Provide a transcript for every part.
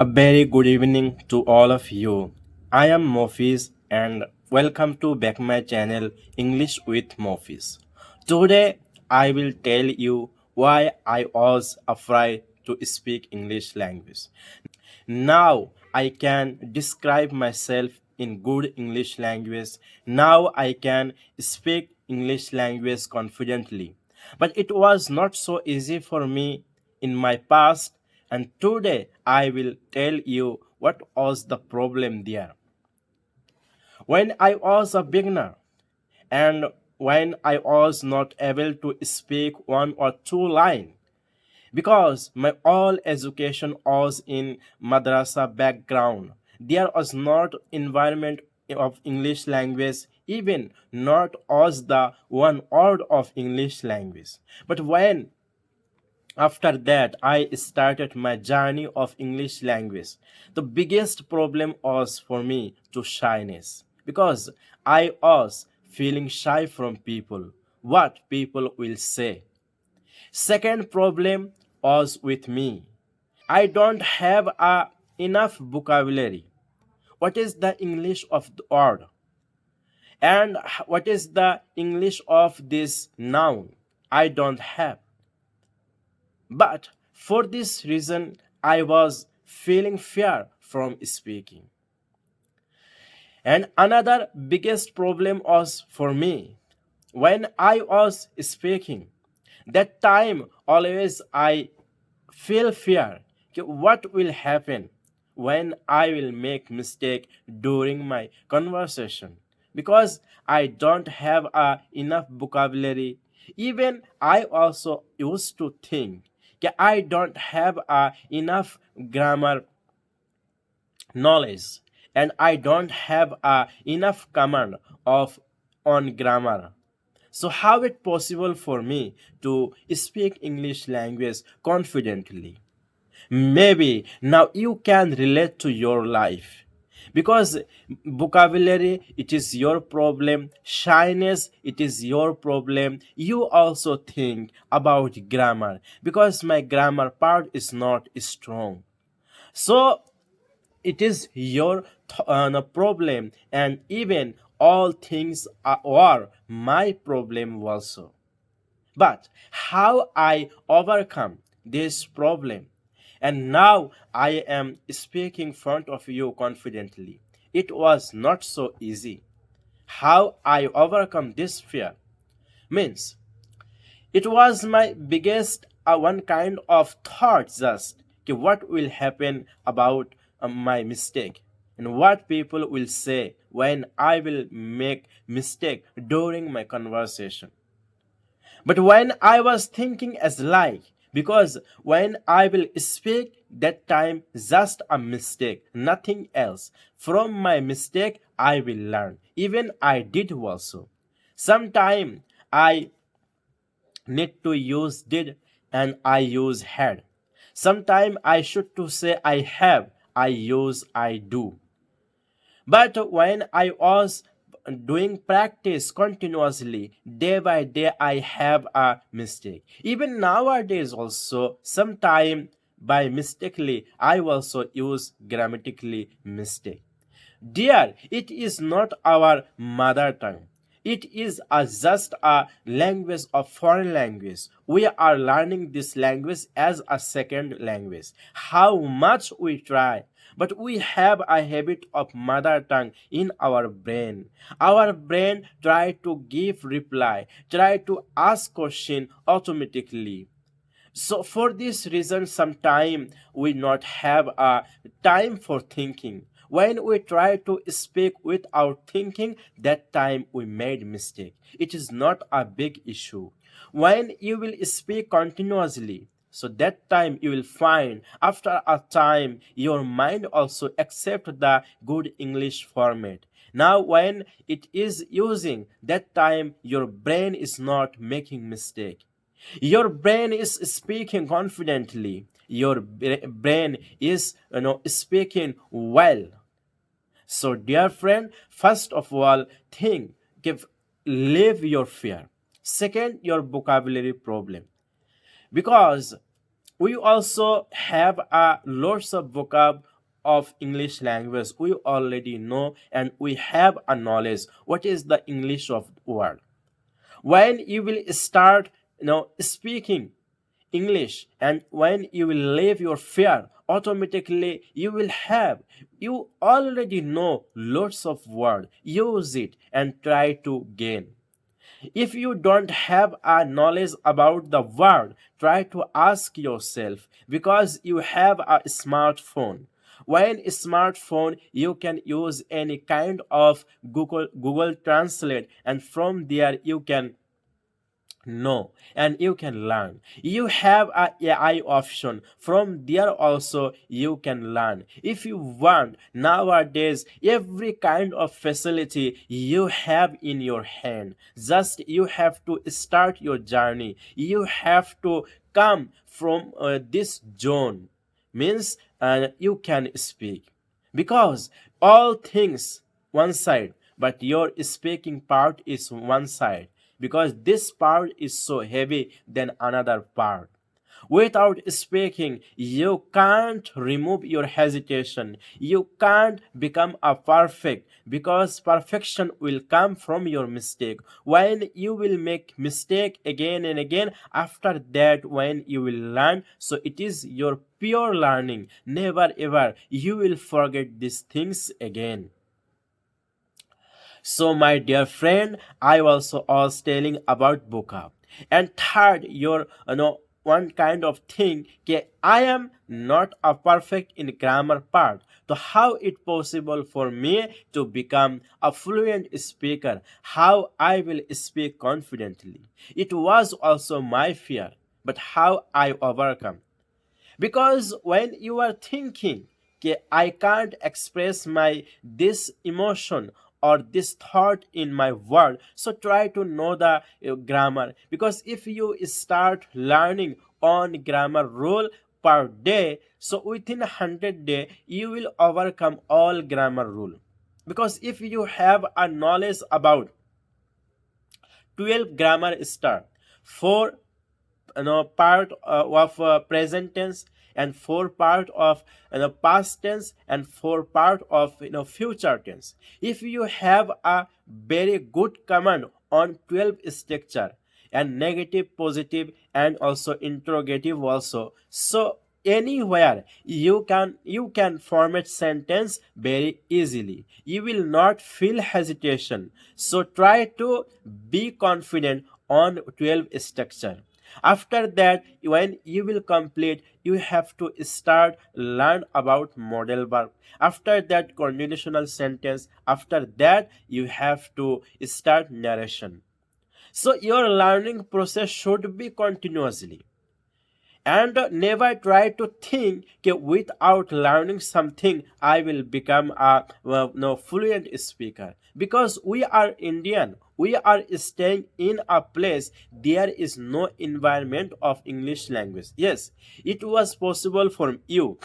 A very good evening to all of you. I am Mofiz and welcome to back my channel English with Mofiz. Today I will tell you why I was afraid to speak English language. Now I can describe myself in good English language. Now I can speak English language confidently. But it was not so easy for me in my past, and today I will tell you what was the problem there. When I was a beginner, and when I was not able to speak one or two lines, because my all education was in madrasa background, there was not environment of English language, even not was the one word of English language. But when after that I started my journey of English language, the biggest problem was for me to shyness, because I was feeling shy from people, what people will say. Second problem was with me. I don't have enough vocabulary. What is the English of the word? And what is the English of this noun? I don't have. But for this reason, I was feeling fear from speaking. And another biggest problem was for me when I was speaking. That time always I feel fear. What will happen when I will make mistake during my conversation? Because I don't have enough vocabulary. Even I also used to think I don't have enough grammar knowledge, and I don't have enough command of on grammar. So how it possible for me to speak English language confidently? Maybe now you can relate to your life, because vocabulary it is your problem, shyness it is your problem. You also think about grammar, because my grammar part is not strong. So it is your no problem, and even all things are my problem also. But how I overcome this problem, and now I am speaking in front of you confidently. It was not so easy. How I overcome this fear means it was my biggest one kind of thought, just what will happen about my mistake, and what people will say when I will make mistake during my conversation. But when I was thinking as like, because when I will speak, that time just a mistake, nothing else. From my mistake, I will learn. Even I did also. Sometime I need to use did and I use had. Sometime I should to say I have, I use I do. But when I was doing practice continuously, day by day, I have a mistake. Even nowadays, also, sometime by mistakenly, I also use grammatically mistake. Dear, it is not our mother tongue. It is just a language of foreign language. We are learning this language as a second language. How much we try, but we have a habit of mother tongue in our brain. Our brain try to give reply, try to ask question automatically. So for this reason, sometime we not have a time for thinking. When we try to speak without thinking, that time we made mistake. It is not a big issue. When you will speak continuously, so that time you will find after a time your mind also accept the good English format. Now when it is using, that time your brain is not making mistake. Your brain is speaking confidently. Your brain is speaking well. So dear friend, first of all, think, give, leave your fear. Second, your vocabulary problem, because we also have a lots of vocab of English language, we already know and we have a knowledge what is the English of word. When you will start speaking English, and when you will leave your fear, automatically you already know lots of word. Use it and try to gain. If you don't have a knowledge about the world, try to ask yourself, because you have a smartphone. When a smartphone, you can use any kind of Google Translate, and from there you can know and you can learn. You have a AI option, from there also you can learn. If you want, nowadays every kind of facility you have in your hand. Just you have to start your journey. You have to come from this zone, means you can speak, because all things one side, but your speaking part is one side, because this part is so heavy than another part. Without speaking, you can't remove your hesitation. You can't become a perfect, because perfection will come from your mistake. When you will make mistake again and again, after that when you will learn, so it is your pure learning. Never ever you will forget these things again. So, my dear friend, I also was telling about book. And third, your one kind of thing, I am not a perfect in grammar part. So how it possible for me to become a fluent speaker? How I will speak confidently? It was also my fear, but how I overcome? Because when you are thinking, "Okay, I can't express my this emotion or this thought in my word," so try to know the grammar. Because if you start learning on grammar rule per day, so within 100 days you will overcome all grammar rule. Because if you have a knowledge about 12 grammar star, 4 part of present tense, and 4 part of past tense, and 4 part of future tense. If you have a very good command on 12 structure, and negative, positive, and also interrogative also, so anywhere you can format sentence very easily. You will not feel hesitation. So try to be confident on 12 structure. After that, when you will complete, you have to start learn about model verb. After that, conditional sentence. After that, you have to start narration. So your learning process should be continuously, and never try to think, "Okay, without learning something I will become a no fluent speaker," because we are Indian. We are staying in a place there is no environment of English language. Yes, it was possible for you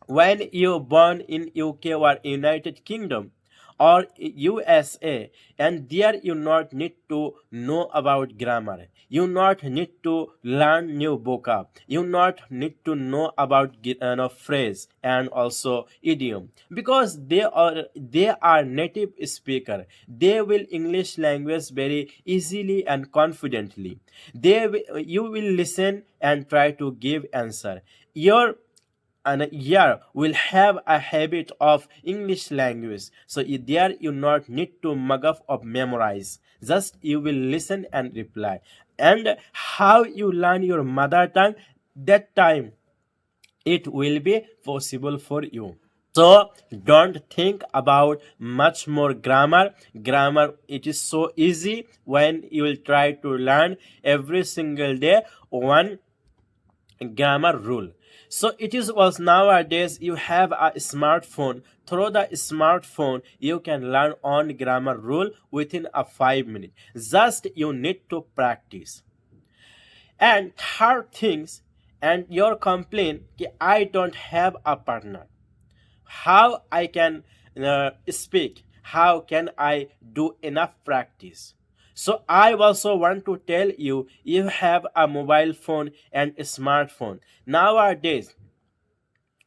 when you born in UK or United Kingdom or USA, and there you not need to know about grammar. You not need to learn new vocab. You not need to know about phrase and also idiom, because they are native speaker. They will English language very easily and confidently. You will listen and try to give answer. Your and a year will have a habit of English language. So there you not need to mug up of memorize. Just you will listen and reply. And how you learn your mother tongue, that time it will be possible for you. So don't think about much more grammar. Grammar, it is so easy when you will try to learn every single day one grammar rule. So it is was nowadays you have a smartphone. Through the smartphone, you can learn on grammar rule within a 5 minutes. Just you need to practice. And third things, and your complaint, "Ki I don't have a partner. How I can speak? How can I do enough practice?" So I also want to tell you, you have a mobile phone and a smartphone. Nowadays,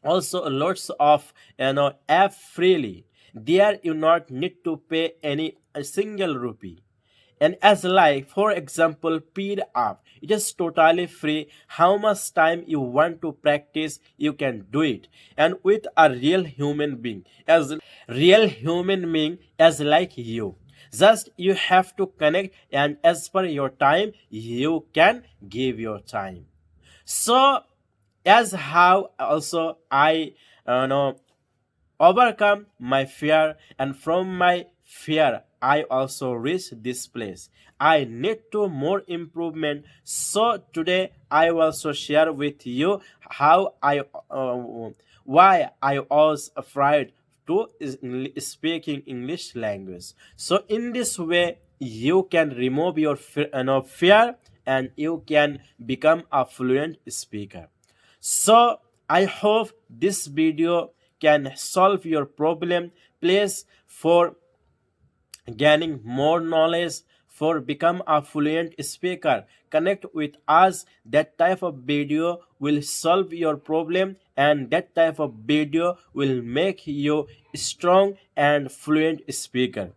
also lots of app freely. There you not need to pay any a single rupee. And as like for example peed up, it is totally free. How much time you want to practice, you can do it. And with a real human being as like you, just you have to connect, and as per your time you can give your time. So as how also I know overcome my fear, and from my fear I also reach this place. I need to more improvement. So today I will also share with you how I why I was afraid to speaking English language. So in this way you can remove your fear, and you can become a fluent speaker. So I hope this video can solve your problem. Please, for gaining more knowledge, for become a fluent speaker, connect with us. That type of video will solve your problem, and that type of video will make you strong and fluent speaker.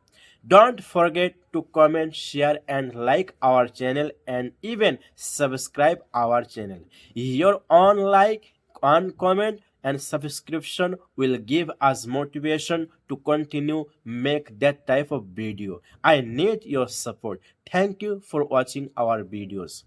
Don't forget to comment, share, and like our channel, and even subscribe our channel. Your own like, on comment, and subscription will give us motivation to continue make that type of video. I need your support. Thank you for watching our videos.